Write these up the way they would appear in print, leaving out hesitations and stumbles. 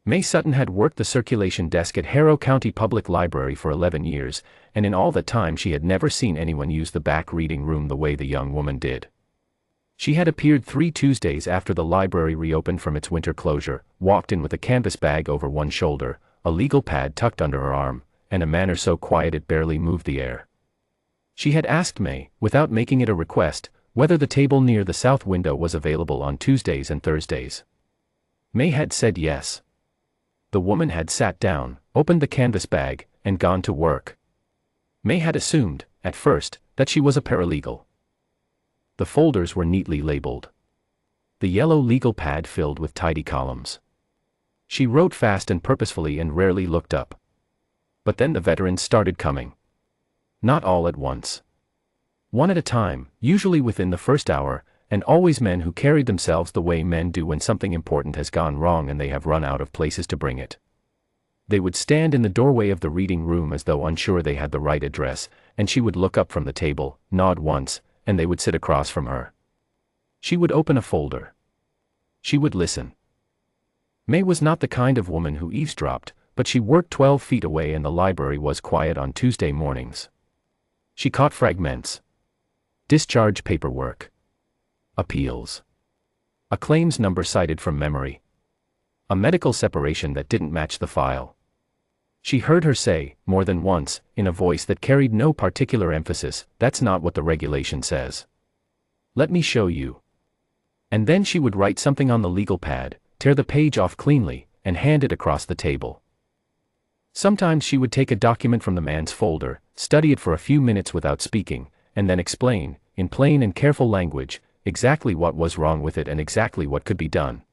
May Sutton had worked the circulation desk at Harrow County Public Library for 11 years, and in all that time she had never seen anyone use the back reading room the way the young woman did. She had appeared 3 Tuesdays after the library reopened from its winter closure, walked in with a canvas bag over one shoulder, a legal pad tucked under her arm, and a manner so quiet it barely moved the air. She had asked May, without making it a request, whether the table near the south window was available on Tuesdays and Thursdays. May had said yes. The woman had sat down, opened the canvas bag, and gone to work. May had assumed, at first, that she was a paralegal. The folders were neatly labeled. The yellow legal pad filled with tidy columns. She wrote fast and purposefully and rarely looked up. But then the veterans started coming. Not all at once. One at a time, usually within the first hour, and always men who carried themselves the way men do when something important has gone wrong and they have run out of places to bring it. They would stand in the doorway of the reading room as though unsure they had the right address, and she would look up from the table, nod once, and they would sit across from her. She would open a folder. She would listen. May was not the kind of woman who eavesdropped, but she worked 12 feet away and the library was quiet on Tuesday mornings. She caught fragments. Discharge paperwork. Appeals. A claims number cited from memory. A medical separation that didn't match the file. She heard her say, more than once, in a voice that carried no particular emphasis, "That's not what the regulation says. Let me show you." And then she would write something on the legal pad, tear the page off cleanly, and hand it across the table. Sometimes she would take a document from the man's folder, study it for a few minutes without speaking, and then explain, in plain and careful language, exactly what was wrong with it and exactly what could be done.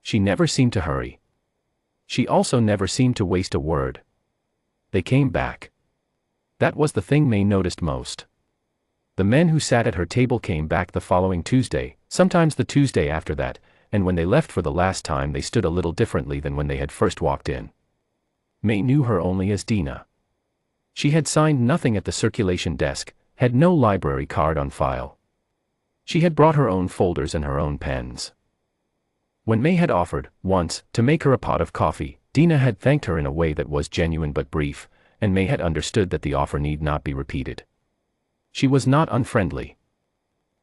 She never seemed to hurry. She also never seemed to waste a word. They came back. That was the thing May noticed most. The men who sat at her table came back the following Tuesday, sometimes the Tuesday after that, and when they left for the last time they stood a little differently than when they had first walked in. May knew her only as Dina. She had signed nothing at the circulation desk, had no library card on file. She had brought her own folders and her own pens. When May had offered, once, to make her a pot of coffee, Dina had thanked her in a way that was genuine but brief, and May had understood that the offer need not be repeated. She was not unfriendly.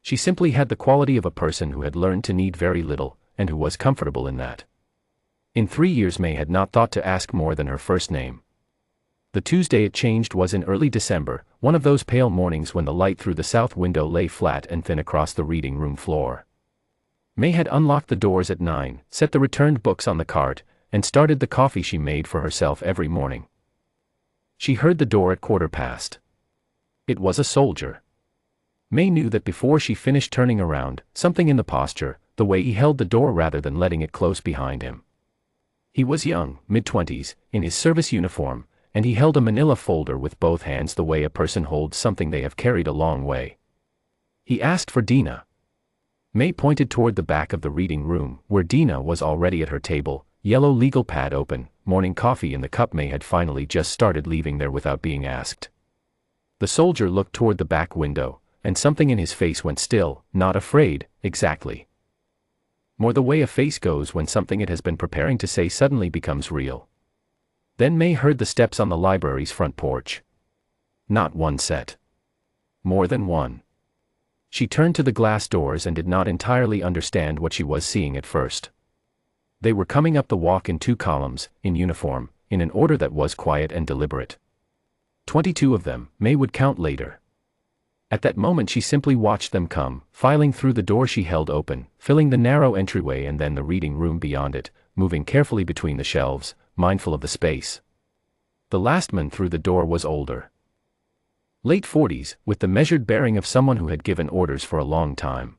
She simply had the quality of a person who had learned to need very little, and who was comfortable in that. In 3 years May had not thought to ask more than her first name. The Tuesday it changed was in early December, one of those pale mornings when the light through the south window lay flat and thin across the reading room floor. May had unlocked the doors at 9, set the returned books on the cart, and started the coffee she made for herself every morning. She heard the door at 1:15. It was a soldier. May knew that before she finished turning around, something in the posture, the way he held the door rather than letting it close behind him. He was young, mid-20s, in his service uniform, and he held a manila folder with both hands the way a person holds something they have carried a long way. He asked for Dina. May pointed toward the back of the reading room, where Dina was already at her table, yellow legal pad open, morning coffee in the cup. May had finally just started leaving there without being asked. The soldier looked toward the back window, and something in his face went still, not afraid, exactly. More the way a face goes when something it has been preparing to say suddenly becomes real. Then May heard the steps on the library's front porch. Not one set. More than one. She turned to the glass doors and did not entirely understand what she was seeing at first. They were coming up the walk in 2 columns, in uniform, in an order that was quiet and deliberate. 22 of them, May would count later. At that moment she simply watched them come, filing through the door she held open, filling the narrow entryway and then the reading room beyond it, moving carefully between the shelves, mindful of the space. The last man through the door was older. Late 40s, with the measured bearing of someone who had given orders for a long time.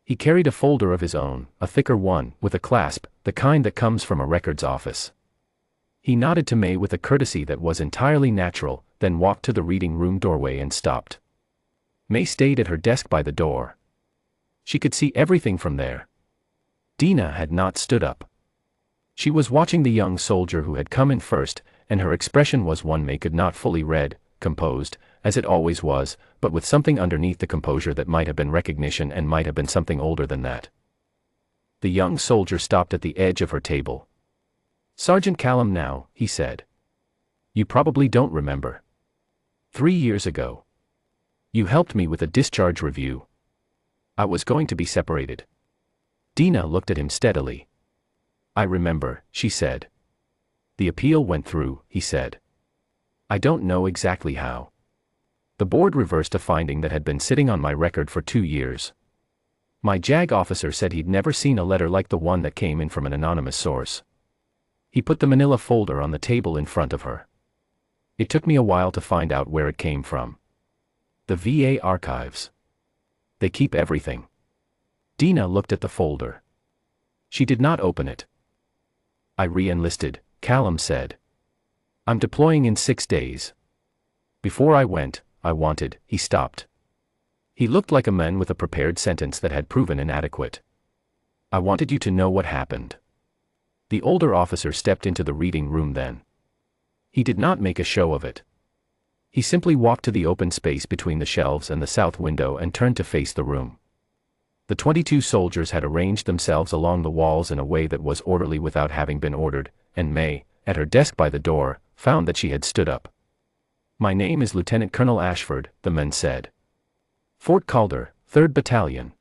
He carried a folder of his own, a thicker one, with a clasp, the kind that comes from a records office. He nodded to May with a courtesy that was entirely natural, then walked to the reading room doorway and stopped. May stayed at her desk by the door. She could see everything from there. Dina had not stood up. She was watching the young soldier who had come in first, and her expression was one May could not fully read, composed, as it always was, but with something underneath the composure that might have been recognition and might have been something older than that. The young soldier stopped at the edge of her table. Sergeant Callum now, he said. You probably don't remember. 3 years ago. You helped me with a discharge review. I was going to be separated. Dina looked at him steadily. I remember, she said. The appeal went through, he said. I don't know exactly how. The board reversed a finding that had been sitting on my record for 2 years. My JAG officer said he'd never seen a letter like the one that came in from an anonymous source. He put the manila folder on the table in front of her. It took me a while to find out where it came from. The VA archives. They keep everything. Dina looked at the folder. She did not open it. I re-enlisted, Callum said. I'm deploying in 6 days. Before I went, I wanted, he stopped. He looked like a man with a prepared sentence that had proven inadequate. I wanted you to know what happened. The older officer stepped into the reading room then. He did not make a show of it. He simply walked to the open space between the shelves and the south window and turned to face the room. The 22 soldiers had arranged themselves along the walls in a way that was orderly without having been ordered, and May, at her desk by the door, found that she had stood up. My name is Lieutenant Colonel Ashford, the man said. Fort Calder, 3rd Battalion.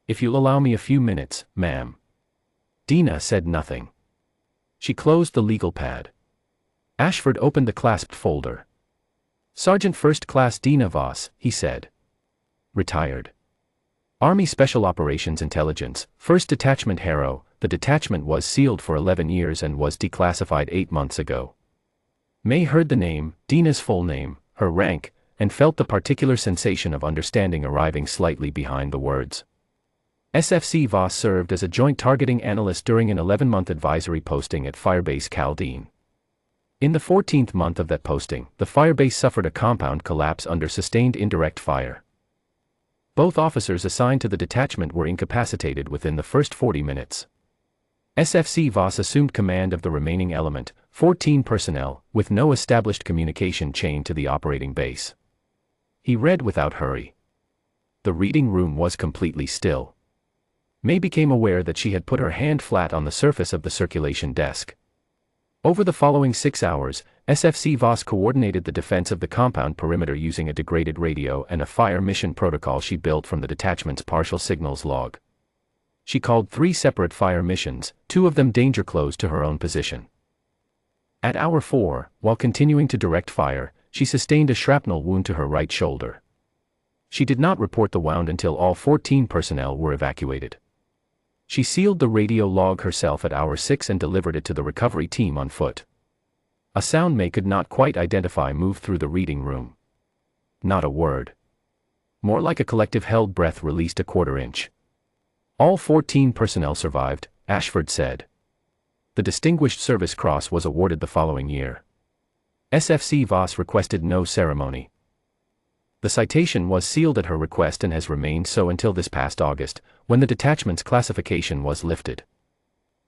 If you'll allow me a few minutes, ma'am. Dina said nothing. She closed the legal pad. Ashford opened the clasped folder. Sergeant First Class Dina Voss, he said. Retired. Army Special Operations Intelligence, 1st Detachment Harrow. The detachment was sealed for 11 years and was declassified 8 months ago. May heard the name, Dina's full name, her rank, and felt the particular sensation of understanding arriving slightly behind the words. SFC Voss served as a joint targeting analyst during an 11-month advisory posting at Firebase Caldine. In the 14th month of that posting, the firebase suffered a compound collapse under sustained indirect fire. Both officers assigned to the detachment were incapacitated within the first 40 minutes. SFC Voss assumed command of the remaining element, 14 personnel, with no established communication chain to the operating base. He read without hurry. The reading room was completely still. May became aware that she had put her hand flat on the surface of the circulation desk. Over the following 6 hours, SFC Voss coordinated the defense of the compound perimeter using a degraded radio and a fire mission protocol she built from the detachment's partial signals log. She called 3 separate fire missions, 2 of them danger close to her own position. At hour 4, while continuing to direct fire, she sustained a shrapnel wound to her right shoulder. She did not report the wound until all 14 personnel were evacuated. She sealed the radio log herself at hour 6 and delivered it to the recovery team on foot. A sound May could not quite identify moved through the reading room. Not a word. More like a collective held breath released a quarter-inch. All 14 personnel survived, Ashford said. The Distinguished Service Cross was awarded the following year. SFC Voss requested no ceremony. The citation was sealed at her request and has remained so until this past August, when the detachment's classification was lifted.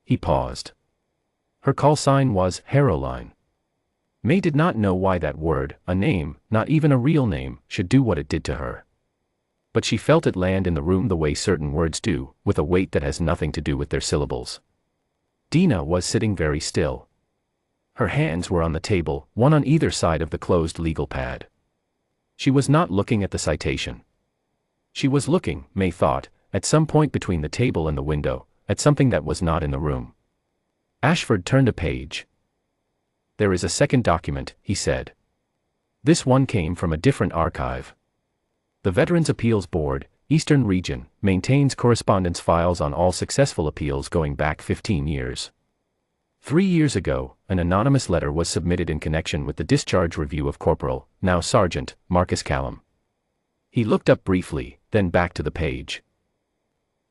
He paused. Her call sign was Harrowline. May did not know why that word, a name, not even a real name, should do what it did to her. But she felt it land in the room the way certain words do, with a weight that has nothing to do with their syllables. Dina was sitting very still. Her hands were on the table, one on either side of the closed legal pad. She was not looking at the citation. She was looking, May thought, at some point between the table and the window, at something that was not in the room. Ashford turned a page. There is a second document, he said. This one came from a different archive. The Veterans Appeals Board, Eastern Region, maintains correspondence files on all successful appeals going back 15 years. 3 years ago, an anonymous letter was submitted in connection with the discharge review of Corporal, now Sergeant, Marcus Callum. He looked up briefly, then back to the page.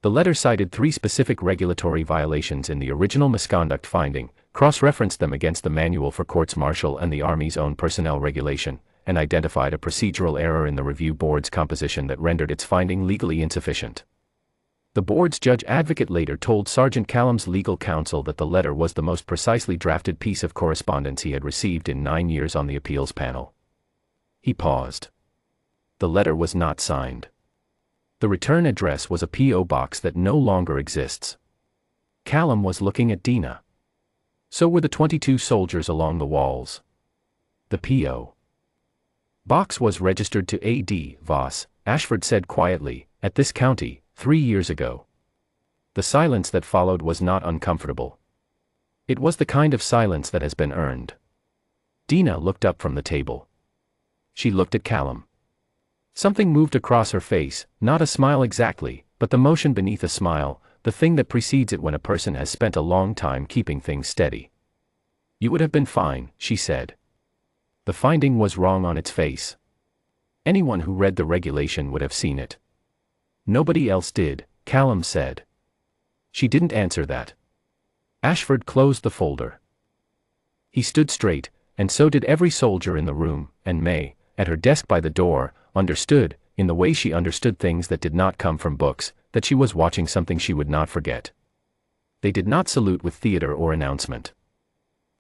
The letter cited 3 specific regulatory violations in the original misconduct finding, cross-referenced them against the Manual for Courts-Martial and the Army's own personnel regulation, and identified a procedural error in the review board's composition that rendered its finding legally insufficient. The board's judge advocate later told Sergeant Callum's legal counsel that the letter was the most precisely drafted piece of correspondence he had received in 9 years on the appeals panel. He paused. The letter was not signed. The return address was a P.O. box that no longer exists. Callum was looking at Dina. So were the 22 soldiers along the walls. The P.O. box was registered to A.D. Voss, Ashford said quietly, at this county, 3 years ago. The silence that followed was not uncomfortable. It was the kind of silence that has been earned. Dina looked up from the table. She looked at Callum. Something moved across her face, not a smile exactly, but the motion beneath a smile, the thing that precedes it when a person has spent a long time keeping things steady. You would have been fine, she said. The finding was wrong on its face. Anyone who read the regulation would have seen it. Nobody else did, Callum said. She didn't answer that. Ashford closed the folder. He stood straight, and so did every soldier in the room, and May, at her desk by the door, understood, in the way she understood things that did not come from books, that she was watching something she would not forget. They did not salute with theater or announcement.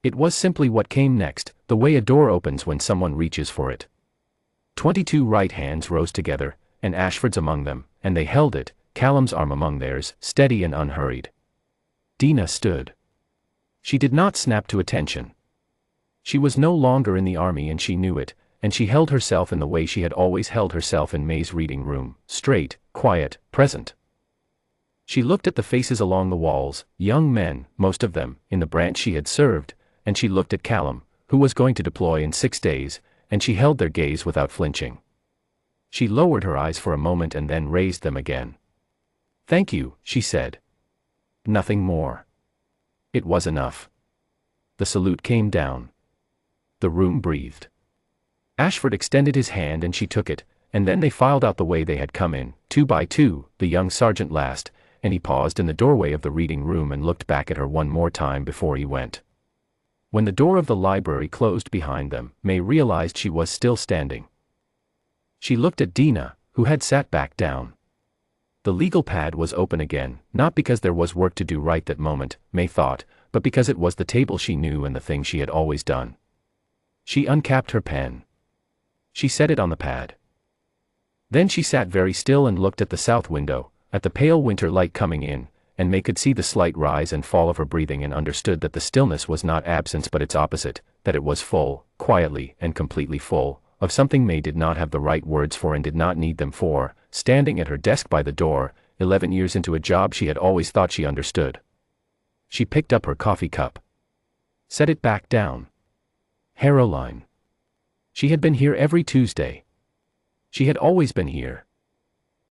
It was simply what came next, the way a door opens when someone reaches for it. 22 right hands rose together, and Ashford's among them, and they held it, Callum's arm among theirs, steady and unhurried. Dina stood. She did not snap to attention. She was no longer in the army and she knew it, and she held herself in the way she had always held herself in May's reading room, straight, quiet, present. She looked at the faces along the walls, young men, most of them, in the branch she had served, and she looked at Callum, who was going to deploy in 6 days, and she held their gaze without flinching. She lowered her eyes for a moment and then raised them again. "Thank you," she said. Nothing more. It was enough. The salute came down. The room breathed. Ashford extended his hand and she took it, and then they filed out the way they had come in, 2 by 2, the young sergeant last, and he paused in the doorway of the reading room and looked back at her one more time before he went. When the door of the library closed behind them, May realized she was still standing. She looked at Dina, who had sat back down. The legal pad was open again, not because there was work to do right that moment, May thought, but because it was the table she knew and the thing she had always done. She uncapped her pen. She set it on the pad. Then she sat very still and looked at the south window, at the pale winter light coming in, and May could see the slight rise and fall of her breathing and understood that the stillness was not absence but its opposite, that it was full, quietly and completely full, of something May did not have the right words for and did not need them for, standing at her desk by the door, 11 years into a job she had always thought she understood. She picked up her coffee cup. Set it back down. Caroline. She had been here every Tuesday. She had always been here,